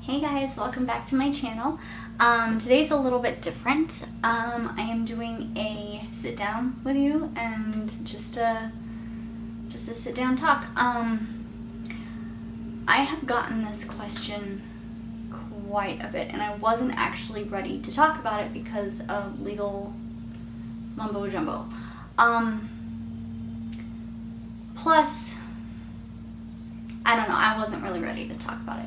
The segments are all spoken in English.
Hey guys, welcome back to my channel. Today's a little bit different. I am doing a sit down with you and just a sit down talk. I have gotten this question quite a bit and I wasn't actually ready to talk about it because of legal mumbo jumbo. Plus, I don't know, I wasn't really ready to talk about it.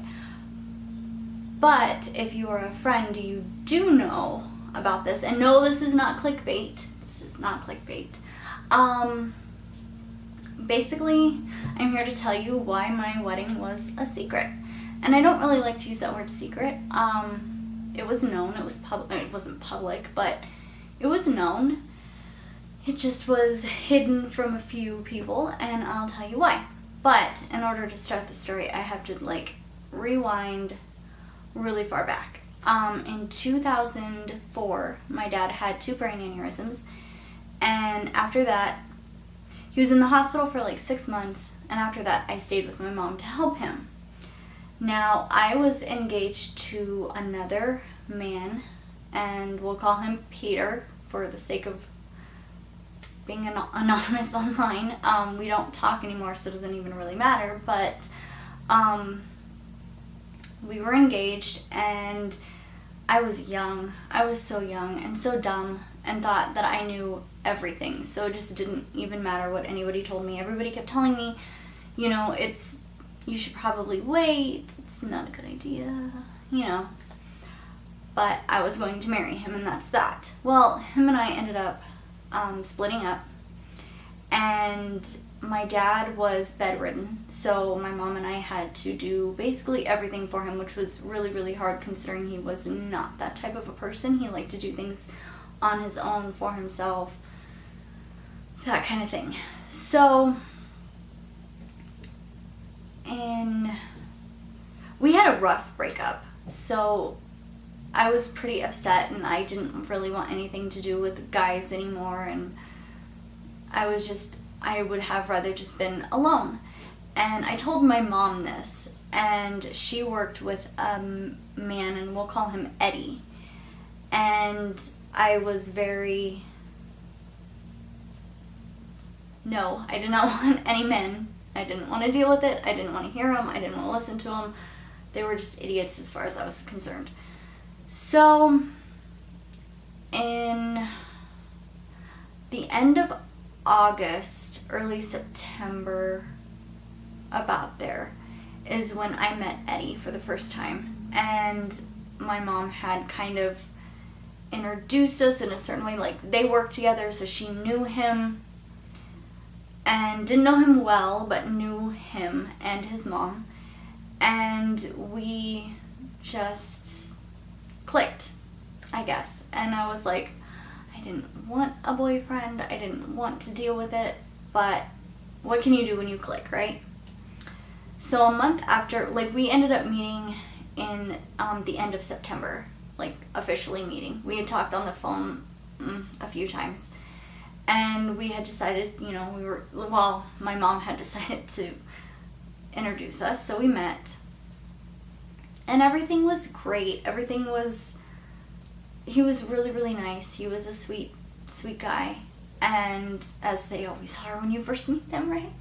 But if you're a friend, you do know about this, and no, this is not clickbait. This is not clickbait. Basically, I'm here to tell you why my wedding was a secret. And I don't really like to use that word secret. It was known, it was public, it wasn't public, but it was known. It just was hidden from a few people, and I'll tell you why. But in order to start the story, I have to rewind really far back. In 2004, my dad had 2 brain aneurysms, and after that, he was in the hospital for 6 months, and after that, I stayed with my mom to help him. Now, I was engaged to another man, and we'll call him Peter for the sake of being anonymous online. We don't talk anymore, so it doesn't even really matter, but we were engaged, and I was young. I was so young and so dumb and thought that I knew everything. So it just didn't even matter what anybody told me. Everybody kept telling me, you should probably wait. It's not a good idea, But I was going to marry him, and that's that. Well, him and I ended up splitting up, and my dad was bedridden, so my mom and I had to do basically everything for him, which was really, really hard considering he was not that type of a person. He liked to do things on his own for himself, that kind of thing. So, we had a rough breakup, so I was pretty upset, and I didn't really want anything to do with guys anymore, and I would have rather just been alone. And I told my mom this, and she worked with a man, and we'll call him Eddie. And I was no, I did not want any men. I didn't want to deal with it. I didn't want to hear them. I didn't want to listen to them. They were just idiots as far as I was concerned. So, in the end of August, early September, about there, is when I met Eddie for the first time. And my mom had kind of introduced us in a certain way. They worked together, so she knew him. And didn't know him well, but knew him and his mom. And we just clicked, I guess. And I was like, I didn't want a boyfriend, I didn't want to deal with it, but what can you do when you click, right? So a month after, we ended up meeting in the end of September, officially meeting. We had talked on the phone a few times, and we had decided, my mom had decided to introduce us, so we met. And everything was great. He was really, really nice. He was a sweet, sweet guy. And as they always are when you first meet them, right?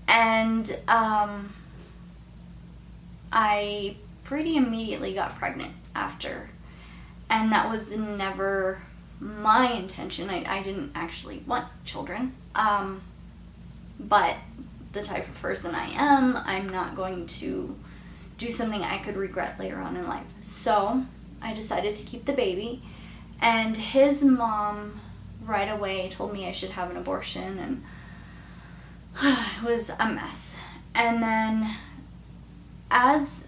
And I pretty immediately got pregnant after. And that was never my intention. I didn't actually want children. But the type of person I am, I'm not going to do something I could regret later on in life. So I decided to keep the baby, and his mom right away told me I should have an abortion, and it was a mess. And then as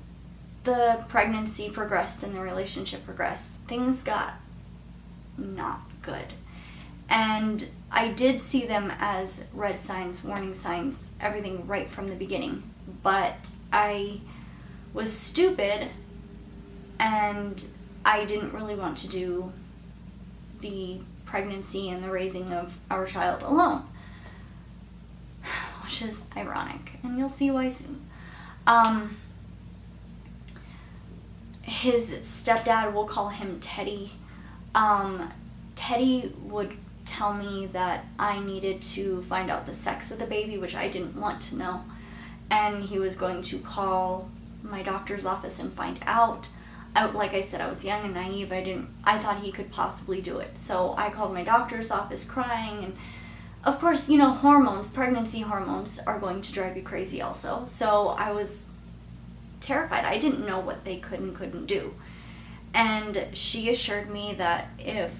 the pregnancy progressed and the relationship progressed, things got not good. And I did see them as red signs, warning signs, everything right from the beginning. But I was stupid, and I didn't really want to do the pregnancy and the raising of our child alone, which is ironic, and you'll see why soon. his stepdad, we'll call him Teddy. Teddy would tell me that I needed to find out the sex of the baby, which I didn't want to know. And he was going to call my doctor's office and find out. Like I said, I was young and naive. I thought he could possibly do it. So I called my doctor's office crying, and of course, you know, hormones, pregnancy hormones are going to drive you crazy also. So I was terrified. I didn't know what they could and couldn't do. And she assured me that if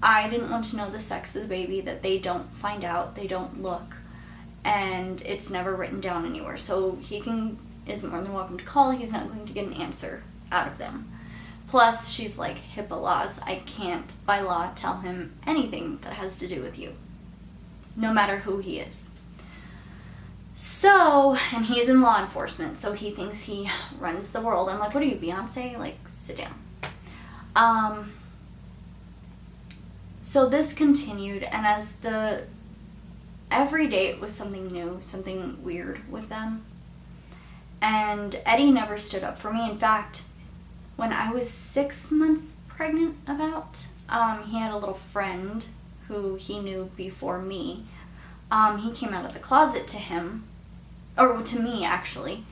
I didn't want to know the sex of the baby, that they don't find out, they don't look, and it's never written down anywhere. So he is more than welcome to call. He's not going to get an answer out of them. Plus, she's like, HIPAA laws. I can't, by law, tell him anything that has to do with you, no matter who he is. So, and he's in law enforcement, so he thinks he runs the world. I'm like, what are you, Beyonce? Like, sit down. So this continued, and every day it was something new, something weird with them. And Eddie never stood up for me. In fact, when I was 6 months pregnant he had a little friend who he knew before me. He came out of the closet to him, or to me actually,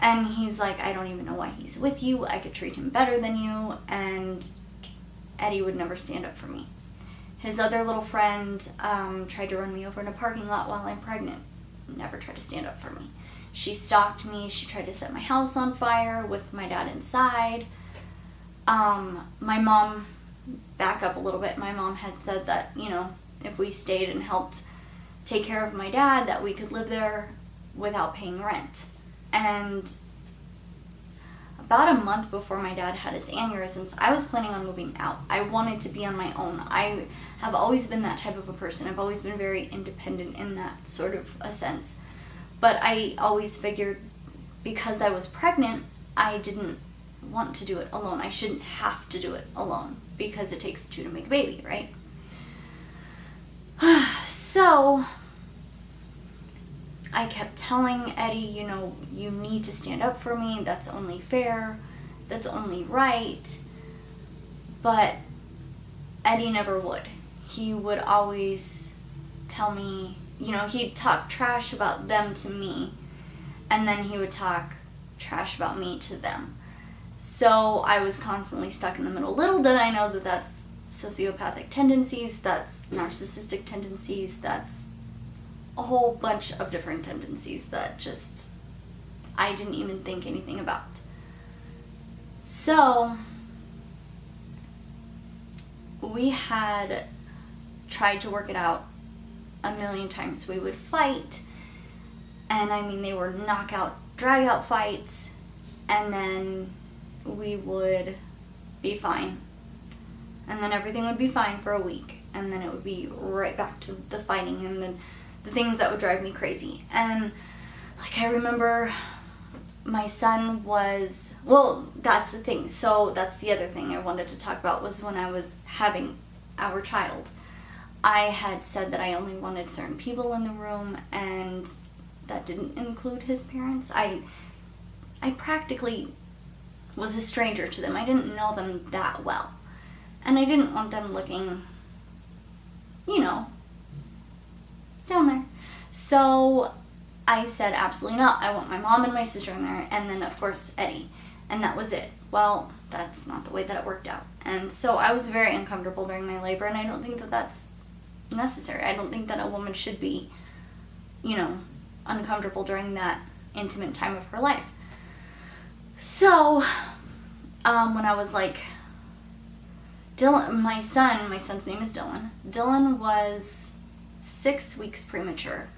and he's like, I don't even know why he's with you. I could treat him better than you. And Eddie would never stand up for me. His other little friend tried to run me over in a parking lot while I'm pregnant. Never tried to stand up for me. She stalked me. She tried to set my house on fire with my dad inside. My mom, back up a little bit, my mom had said that, you know, if we stayed and helped take care of my dad, that we could live there without paying rent. And about a month before my dad had his aneurysms, I was planning on moving out. I wanted to be on my own. I have always been that type of a person. I've always been very independent in that sort of a sense. But I always figured because I was pregnant, I didn't want to do it alone. I shouldn't have to do it alone because it takes two to make a baby, right? So I kept telling Eddie, you know, you need to stand up for me. That's only fair. That's only right. But Eddie never would. He would always tell me, you know, he'd talk trash about them to me, and then he would talk trash about me to them. So I was constantly stuck in the middle. Little did I know that that's sociopathic tendencies, that's narcissistic tendencies, that's a whole bunch of different tendencies that just I didn't even think anything about. So we had tried to work it out a million times. We would fight, and I mean, they were knockout, drag out fights, and then we would be fine. And then everything would be fine for a week, and then it would be right back to the fighting and the things that would drive me crazy. And like, I remember my son was, well, that's the thing. So that's the other thing I wanted to talk about, was when I was having our child. I had said that I only wanted certain people in the room, and that didn't include his parents. I practically was a stranger to them. I didn't know them that well. And I didn't want them looking, you know, down there. So I said, absolutely not. I want my mom and my sister in there, and then, of course, Eddie. And that was it. Well, that's not the way that it worked out. And so I was very uncomfortable during my labor, and I don't think that that's necessary. I don't think that a woman should be, you know, uncomfortable during that intimate time of her life. So when I was like, Dylan, my son's name is Dylan. Dylan was 6 weeks premature.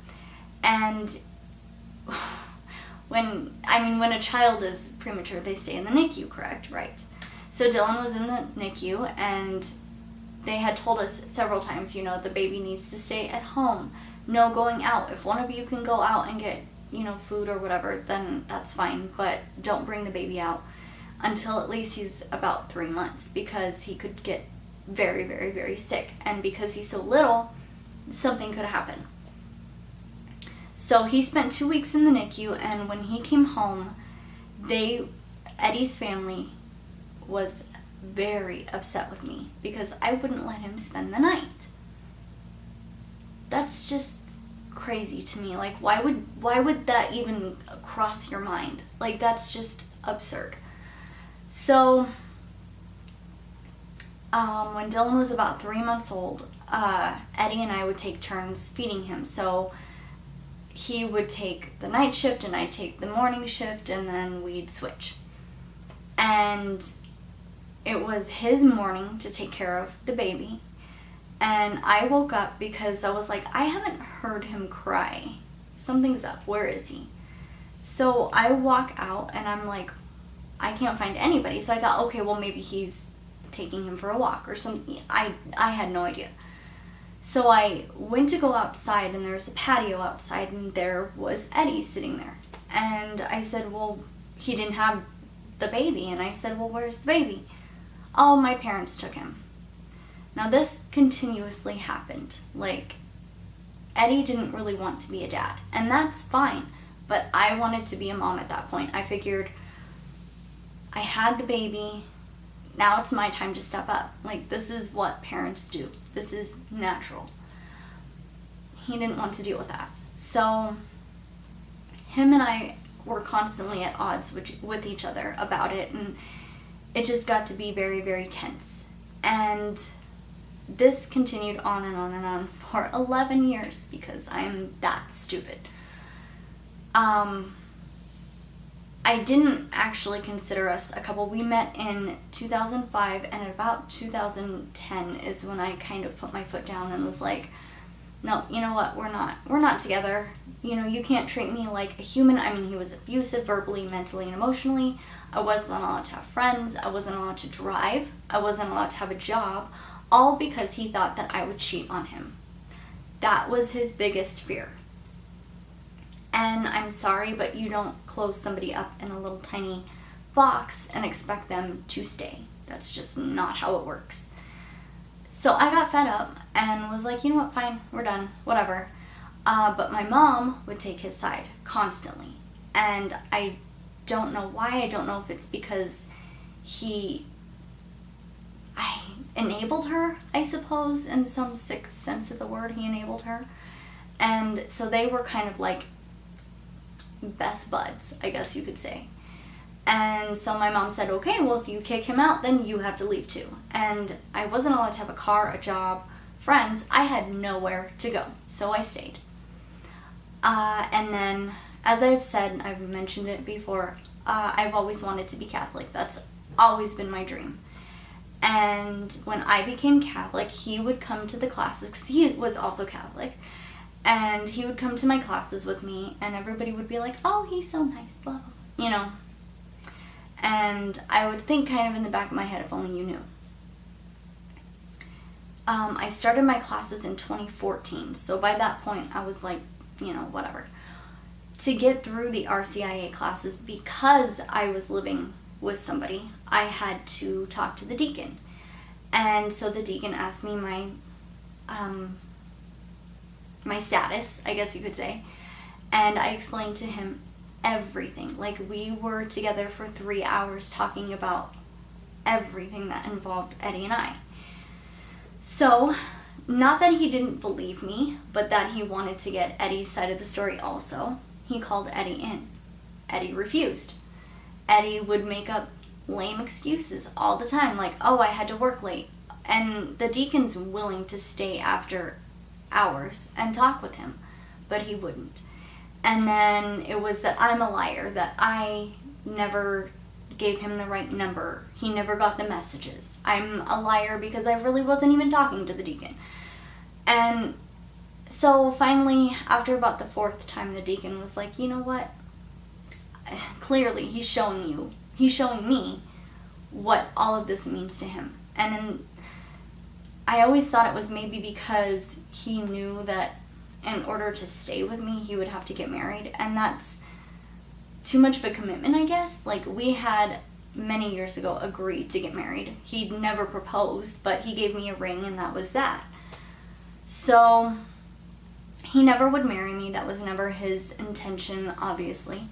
And when a child is premature, they stay in the NICU, correct? Right. So Dylan was in the NICU, and they had told us several times, you know, the baby needs to stay at home. No going out. If one of you can go out and get, you know, food or whatever, then that's fine. But don't bring the baby out until at least he's about 3 months, because he could get very, very, very sick. And because he's so little, something could happen. So he spent 2 weeks in the NICU, and when he came home, Eddie's family was very upset with me because I wouldn't let him spend the night. That's just crazy to me. Like, why would that even cross your mind? Like, that's just absurd. So when Dylan was about 3 months old, Eddie and I would take turns feeding him. So he would take the night shift and I'd take the morning shift, and then we'd switch. And it was his morning to take care of the baby. And I woke up because I was like, I haven't heard him cry. Something's up. Where is he? So I walk out and I'm like, I can't find anybody. So I thought, okay, well, maybe he's taking him for a walk or something. I had no idea. So I went to go outside, and there was a patio outside, and there was Eddie sitting there. And I said, well, he didn't have the baby. And I said, well, where's the baby? Oh, my parents took him. Now, this continuously happened. Like, Eddie didn't really want to be a dad, and that's fine. But I wanted to be a mom at that point. I figured I had the baby. Now it's my time to step up. Like, this is what parents do. This is natural. He didn't want to deal with that. So him and I were constantly at odds with each other about it, and it just got to be very, very tense. And this continued on and on and on for 11 years because I'm that stupid. I didn't actually consider us a couple. We met in 2005, and about 2010 is when I kind of put my foot down and was like, no, you know what, we're not together. You know, you can't treat me like a human. I mean, he was abusive verbally, mentally, and emotionally. I wasn't allowed to have friends. I wasn't allowed to drive. I wasn't allowed to have a job, all because he thought that I would cheat on him. That was his biggest fear. And I'm sorry, but you don't close somebody up in a little tiny box and expect them to stay. That's just not how it works. So I got fed up and was like, you know what, fine, we're done, whatever. But my mom would take his side constantly. And I don't know why. I don't know if it's because I enabled her, I suppose, in some sick sense of the word. He enabled her. And so they were kind of like best buds, I guess you could say. And so my mom said, okay, well, if you kick him out, then you have to leave too. And I wasn't allowed to have a car, a job, friends. I had nowhere to go, so I stayed. And then, as I've said, I've mentioned it before, I've always wanted to be Catholic. That's always been my dream. And when I became Catholic, he would come to the classes, because he was also Catholic. And he would come to my classes with me, and everybody would be like, oh, he's so nice, blah, blah, blah, you know. And I would think kind of in the back of my head, if only you knew. I started my classes in 2014, so by that point, I was like, you know, whatever. To get through the RCIA classes, because I was living with somebody, I had to talk to the deacon. And so the deacon asked me my status, I guess you could say, and I explained to him everything. Like, we were together for 3 hours talking about everything that involved Eddie and I. So, not that he didn't believe me, but that he wanted to get Eddie's side of the story also. He called Eddie in. Eddie refused. Eddie would make up lame excuses all the time, like, oh, I had to work late. And the deacon's willing to stay after hours and talk with him, but he wouldn't. And then it was that I'm a liar, that I never gave him the right number. He never got the messages. I'm a liar because I really wasn't even talking to the deacon. And so finally, after about the 4th time, the deacon was like, you know what? Clearly, he's showing me what all of this means to him. And then I always thought it was maybe because he knew that in order to stay with me, he would have to get married. And that's too much of a commitment, I guess. Like, we had many years ago agreed to get married. He'd never proposed, but he gave me a ring and that was that. So he never would marry me. That was never his intention, obviously.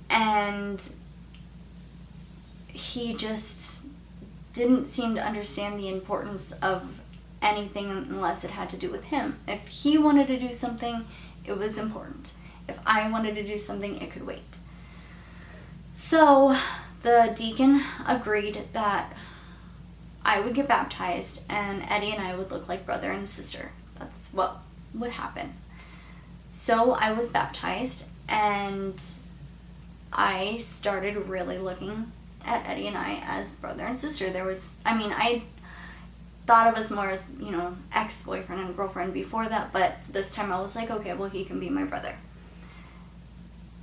And he just didn't seem to understand the importance of anything unless it had to do with him. If he wanted to do something, it was important. If I wanted to do something, it could wait. So the deacon agreed that I would get baptized and Eddie and I would look like brother and sister. That's what would happen. So I was baptized and I started really looking at Eddie and I as brother and sister. I thought of us more as, ex-boyfriend and girlfriend before that, but this time I was like, okay, well, he can be my brother.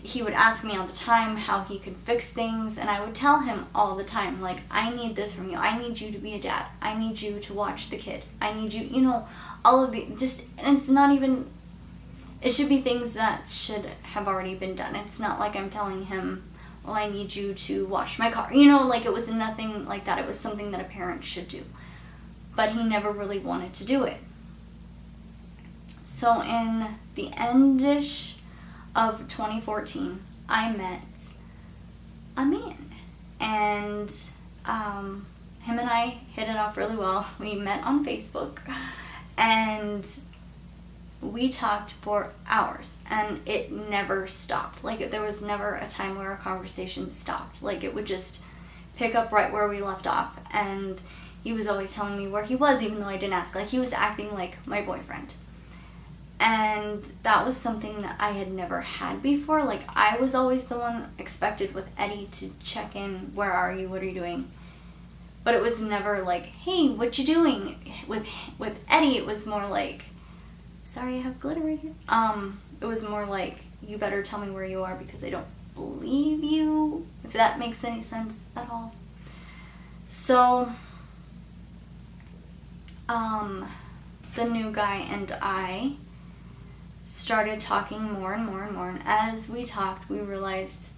He would ask me all the time how he could fix things, and I would tell him all the time, like, I need this from you. I need you to be a dad. I need you to watch the kid. I need you, all of and it's not even, it should be things that should have already been done. It's not like I'm telling him, well, I need you to wash my car. It was nothing like that. It was something that a parent should do. But he never really wanted to do it. So in the end-ish of 2014, I met a man. And him and I hit it off really well. We met on Facebook. And we talked for hours. And it never stopped. There was never a time where our conversation stopped. It would just pick up right where we left off. And he was always telling me where he was, even though I didn't ask. He was acting like my boyfriend. And that was something that I had never had before. I was always the one expected with Eddie to check in. Where are you? What are you doing? But it was never like, hey, what you doing? With Eddie, it was more like, sorry, I have glitter right here. It was more like, you better tell me where you are because I don't believe you. If that makes any sense at all. So the new guy and I started talking more and more and more, and as we talked, we realized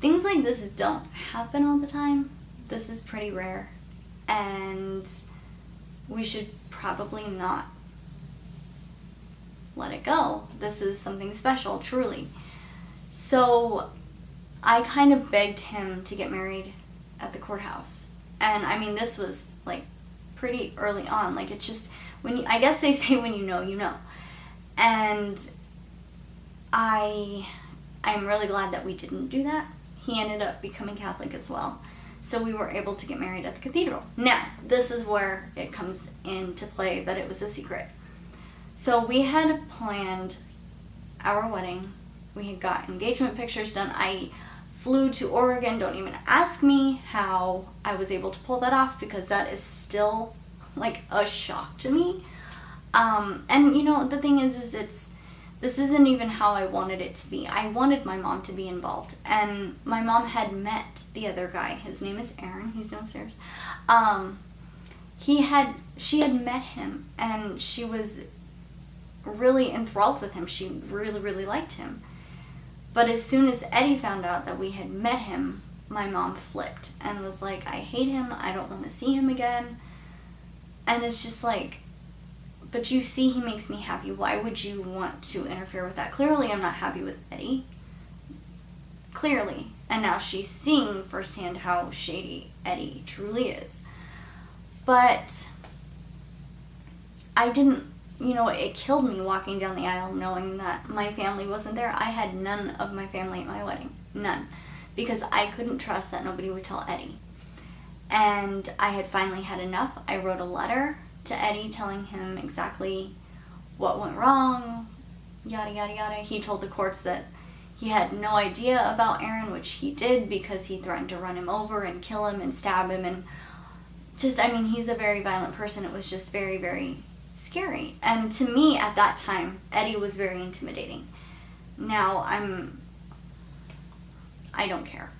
things like this don't happen all the time. This is pretty rare, and we should probably not let it go. This is something special, truly. So I kind of begged him to get married at the courthouse, and this was pretty early on. It's just I guess they say when you know, you know. And I'm really glad that we didn't do that. He ended up becoming Catholic as well. So we were able to get married at the cathedral. Now, this is where it comes into play that it was a secret. So we had planned our wedding. We had got engagement pictures done. I flew to Oregon. Don't even ask me how I was able to pull that off, because that is still a shock to me. And the thing is this isn't even how I wanted it to be. I wanted my mom to be involved, and my mom had met the other guy. His name is Aaron. He's downstairs. She had met him, and she was really enthralled with him. She really, really liked him. But as soon as Eddie found out that we had met him, my mom flipped and was like, I hate him. I don't want to see him again. And it's just but you see, he makes me happy. Why would you want to interfere with that? Clearly, I'm not happy with Eddie. Clearly. And now she's seeing firsthand how shady Eddie truly is. But I didn't, it killed me walking down the aisle knowing that my family wasn't there. I had none of my family at my wedding. None. Because I couldn't trust that nobody would tell Eddie. And I had finally had enough. I wrote a letter to Eddie telling him exactly what went wrong, yada yada yada. He told the courts that he had no idea about Aaron, which he did, because he threatened to run him over and kill him and stab him, and he's a very violent person. It was just very, very scary. And to me at that time, Eddie was very intimidating. Now I don't care.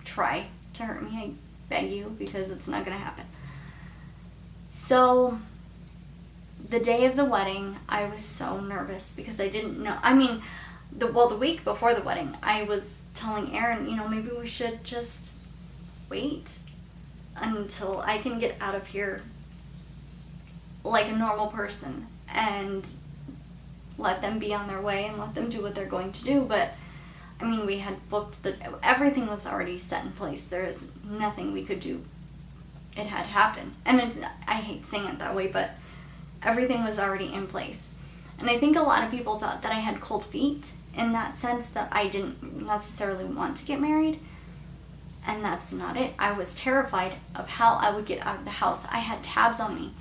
Try to hurt me, I beg you, because it's not gonna happen. So the day of the wedding, I was so nervous because I didn't know. The week before the wedding, I was telling Aaron, maybe we should just wait until I can get out of here like a normal person and let them be on their way and let them do what they're going to do. But I mean, we had booked everything was already set in place. There is nothing we could do. It had happened. And I hate saying it that way, but everything was already in place. And I think a lot of people thought that I had cold feet in that sense, that I didn't necessarily want to get married. And that's not it. I was terrified of how I would get out of the house. I had tabs on me.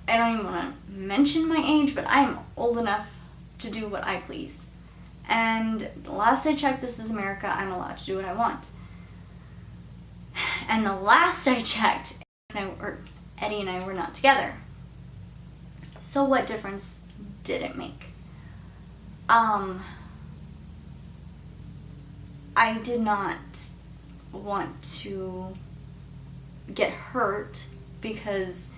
I don't even want to mention my age, but I am old enough to do what I please. And the last I checked, this is America, I'm allowed to do what I want. And the last I checked, Eddie and I were not together. So what difference did it make? I did not want to get hurt because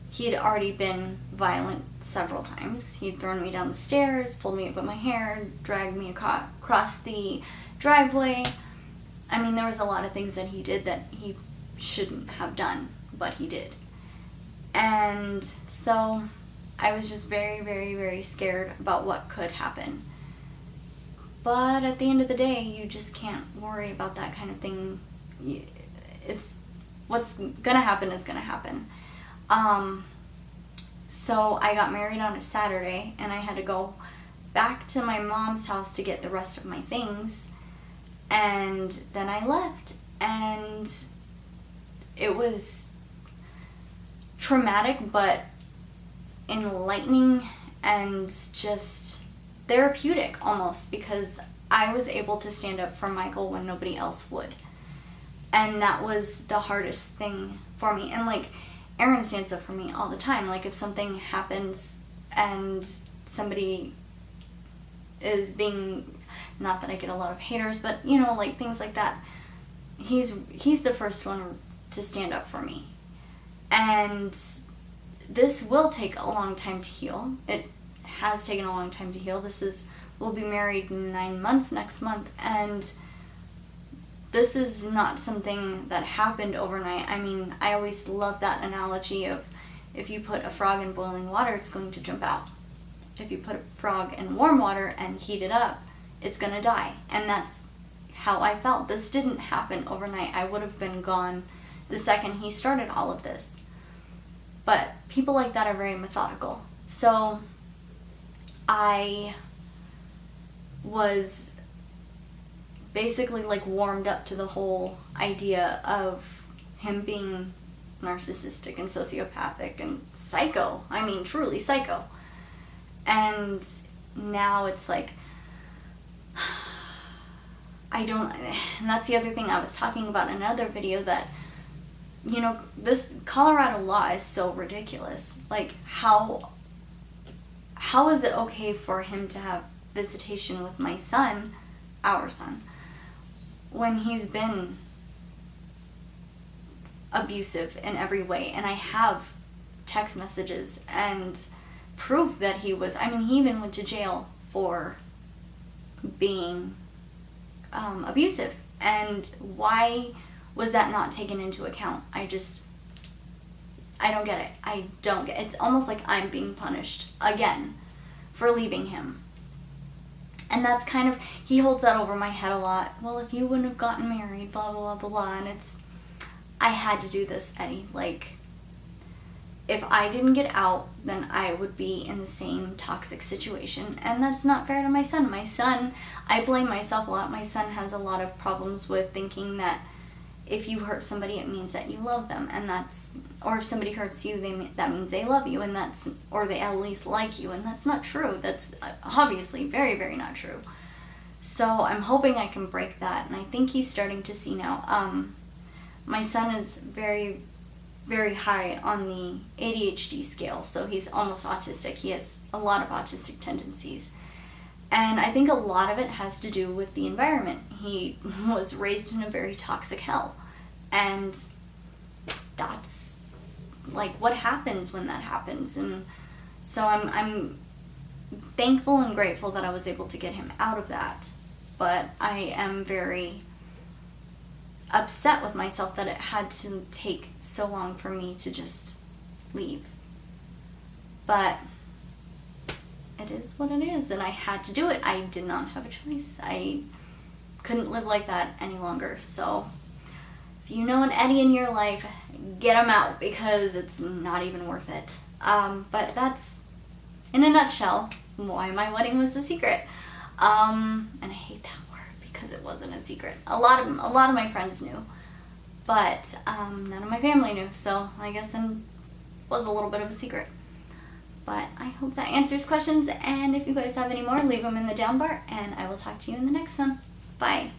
he had already been violent several times. He'd thrown me down the stairs, pulled me up by my hair, dragged me across the driveway. I mean, there was a lot of things that he did that he shouldn't have done, but he did. And so I was just very, very, very scared about what could happen. But at the end of the day, you just can't worry about that kind of thing. It's what's gonna happen is gonna happen. So I got married on a Saturday, and I had to go back to my mom's house to get the rest of my things, and then I left, and it was traumatic but enlightening and just therapeutic almost, because I was able to stand up for Michael when nobody else would. And that was the hardest thing for me. And like, Aaron stands up for me all the time. Like, if something happens and somebody is being, not that I get a lot of haters, but you know, like things like that, he's the first one to stand up for me. And this will take a long time to heal. It has taken a long time to heal. We'll be married 9 months next month, and this is not something that happened overnight. I mean, I always love that analogy of, if you put a frog in boiling water, it's going to jump out. If you put a frog in warm water and heat it up, it's going to die. And that's how I felt. This didn't happen overnight. I would have been gone the second he started all of this. But people like that are very methodical. So I was basically like warmed up to the whole idea of him being narcissistic and sociopathic and psycho. I mean, truly psycho. And now it's like, and that's the other thing I was talking about in another video, that, you know, this Colorado law is so ridiculous. Like, how is it okay for him to have visitation with my son, our son, when he's been abusive in every way? And I have text messages and proof that he was, I mean, he even went to jail for being abusive. And why was that not taken into account? I don't get it. I don't get it. It's almost like I'm being punished again for leaving him. And that's kind of, he holds that over my head a lot. Well, if you wouldn't have gotten married, blah, blah, blah, blah, blah. And I had to do this, Eddie. Like, if I didn't get out, then I would be in the same toxic situation. And that's not fair to my son. My son, I blame myself a lot. My son has a lot of problems with thinking that if you hurt somebody, it means that you love them. And or if somebody hurts you, that means they love you, and or they at least like you. And that's not true. That's obviously very, very not true. So I'm hoping I can break that. And I think he's starting to see now. My son is very, very high on the ADHD scale. So he's almost autistic. He has a lot of autistic tendencies. And I think a lot of it has to do with the environment. He was raised in a very toxic hell. And that's like what happens when that happens. And so I'm thankful and grateful that I was able to get him out of that. But I am very upset with myself that it had to take so long for me to just leave. But it is what it is, and I had to do it. I did not have a choice. couldn't live like that any longer. So if you know an Eddie in your life, get him out, because it's not even worth it. But that's, in a nutshell, why my wedding was a secret. And I hate that word because it wasn't a secret. A lot of my friends knew, but none of my family knew. So I guess it was a little bit of a secret. But I hope that answers questions, and if you guys have any more, leave them in the down bar, and I will talk to you in the next one. Bye.